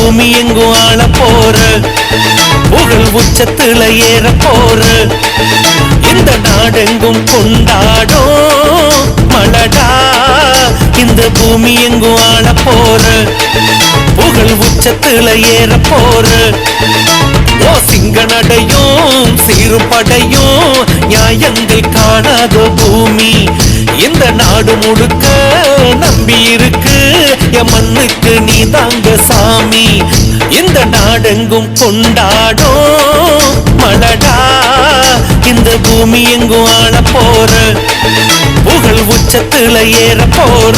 பூமி எங்கும் ஆள போற, புகழ் உச்சத்துல ஏற போற, இந்த நாடெங்கும் கொண்டாடும் மலடா. இந்த பூமி எங்கும் ஆள போற, புகழ் உச்சத்துல ஏற போற, ஓ சிங்க நடையும் சீருப்படையும் நியாயங்கள் காணாத பூமி. இந்த நாடு முழுக்க நம்பி இருக்கு என் மண்ணுக்கு நீ தாங்க சாமி. இந்த நாடெங்கும் கொண்டாடும் மலடா. இந்த பூமி எங்கும் ஆள போற, புகழ் உச்சத்துல ஏற போற.